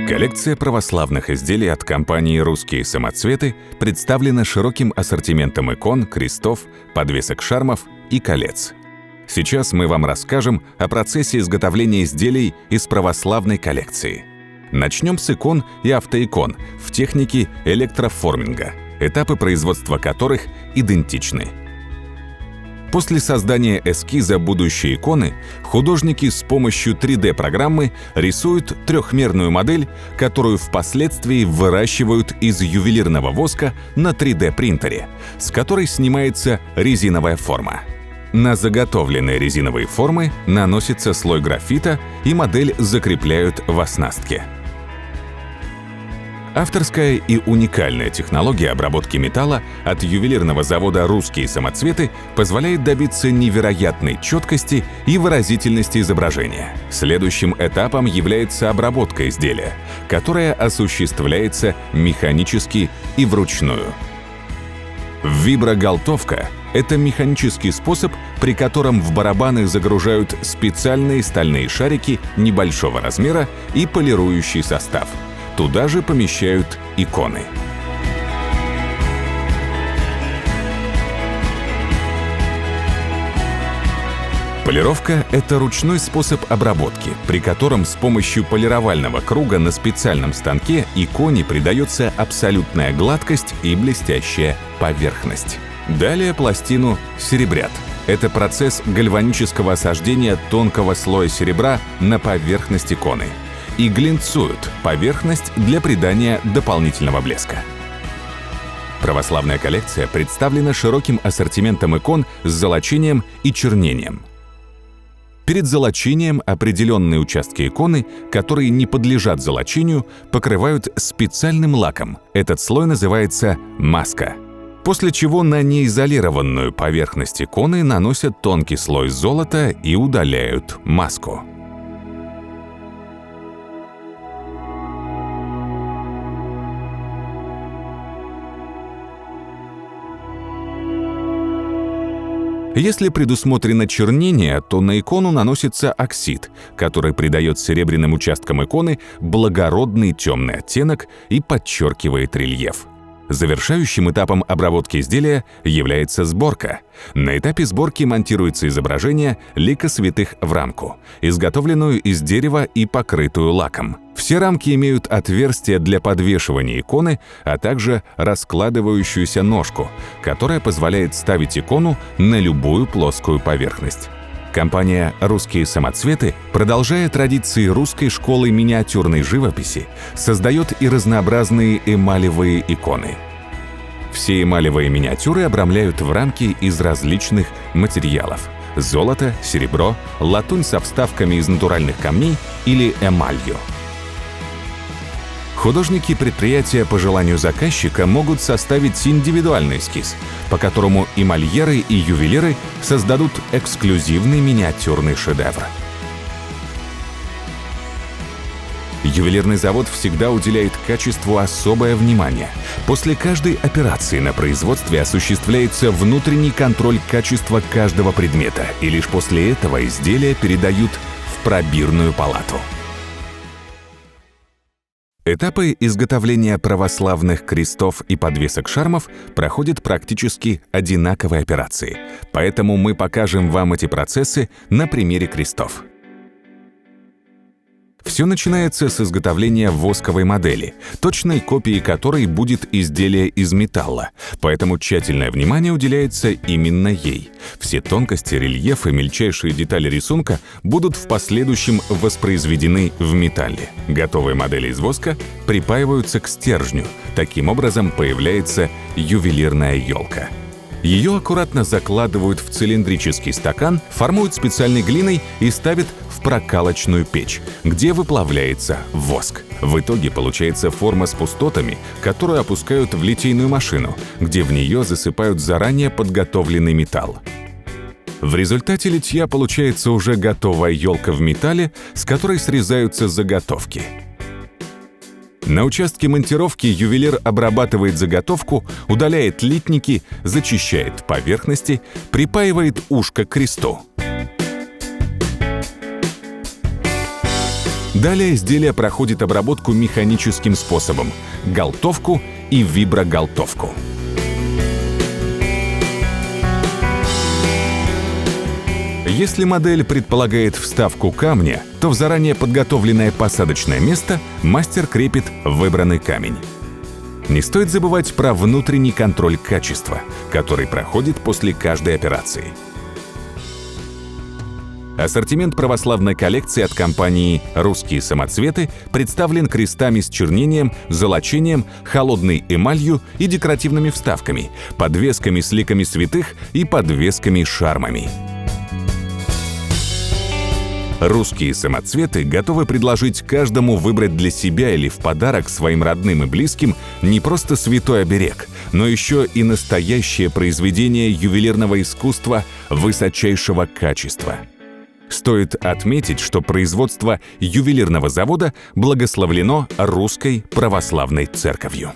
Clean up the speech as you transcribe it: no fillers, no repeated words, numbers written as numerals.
Коллекция православных изделий от компании «Русские самоцветы» представлена широким ассортиментом икон, крестов, подвесок шармов и колец. Сейчас мы вам расскажем о процессе изготовления изделий из православной коллекции. Начнем с икон и автоикон в технике электроформинга, этапы производства которых идентичны. После создания эскиза будущей иконы художники с помощью 3D-программы рисуют трехмерную модель, которую впоследствии выращивают из ювелирного воска на 3D-принтере, с которой снимается резиновая форма. На заготовленные резиновые формы наносится слой графита, и модель закрепляют в оснастке. Авторская и уникальная технология обработки металла от ювелирного завода «Русские самоцветы» позволяет добиться невероятной четкости и выразительности изображения. Следующим этапом является обработка изделия, которая осуществляется механически и вручную. Виброгалтовка — это механический способ, при котором в барабаны загружают специальные стальные шарики небольшого размера и полирующий состав. Туда же помещают иконы. Полировка — это ручной способ обработки, при котором с помощью полировального круга на специальном станке иконе придается абсолютная гладкость и блестящая поверхность. Далее пластину серебрят. Это процесс гальванического осаждения тонкого слоя серебра на поверхность иконы. И глинцуют поверхность для придания дополнительного блеска. Православная коллекция представлена широким ассортиментом икон с золочением и чернением. Перед золочением определенные участки иконы, которые не подлежат золочению, покрывают специальным лаком. Этот слой называется маска. После чего на неизолированную поверхность иконы наносят тонкий слой золота и удаляют маску. Если предусмотрено чернение, то на икону наносится оксид, который придает серебряным участкам иконы благородный темный оттенок и подчеркивает рельеф. Завершающим этапом обработки изделия является сборка. На этапе сборки монтируется изображение лика святых в рамку, изготовленную из дерева и покрытую лаком. Все рамки имеют отверстия для подвешивания иконы, а также раскладывающуюся ножку, которая позволяет ставить икону на любую плоскую поверхность. Компания «Русские самоцветы», продолжая традиции русской школы миниатюрной живописи, создает и разнообразные эмалевые иконы. Все эмалевые миниатюры обрамляют в рамки из различных материалов – золото, серебро, латунь со вставками из натуральных камней или эмалью. Художники предприятия по желанию заказчика могут составить индивидуальный эскиз, по которому эмальеры и ювелиры создадут эксклюзивный миниатюрный шедевр. Ювелирный завод всегда уделяет качеству особое внимание. После каждой операции на производстве осуществляется внутренний контроль качества каждого предмета, и лишь после этого изделия передают в пробирную палату. Этапы изготовления православных крестов и подвесок шармов проходят практически одинаковые операции, поэтому мы покажем вам эти процессы на примере крестов. Все начинается с изготовления восковой модели, точной копией которой будет изделие из металла, поэтому тщательное внимание уделяется именно ей. Все тонкости, рельеф и мельчайшие детали рисунка будут в последующем воспроизведены в металле. Готовые модели из воска припаиваются к стержню. Таким образом появляется ювелирная елка. Ее аккуратно закладывают в цилиндрический стакан, формуют специальной глиной и ставят в прокалочную печь, где выплавляется воск. В итоге получается форма с пустотами, которую опускают в литейную машину, где в нее засыпают заранее подготовленный металл. В результате литья получается уже готовая елка в металле, с которой срезаются заготовки. На участке монтировки ювелир обрабатывает заготовку, удаляет литники, зачищает поверхности, припаивает ушко к кресту. Далее изделие проходит обработку механическим способом – галтовку и виброгалтовку. Если модель предполагает вставку камня, то в заранее подготовленное посадочное место мастер крепит выбранный камень. Не стоит забывать про внутренний контроль качества, который проходит после каждой операции. Ассортимент православной коллекции от компании «Русские самоцветы» представлен крестами с чернением, золочением, холодной эмалью и декоративными вставками, подвесками с ликами святых и подвесками-шармами. «Русские самоцветы» готовы предложить каждому выбрать для себя или в подарок своим родным и близким не просто святой оберег, но еще и настоящее произведение ювелирного искусства высочайшего качества. Стоит отметить, что производство ювелирного завода благословлено Русской Православной Церковью.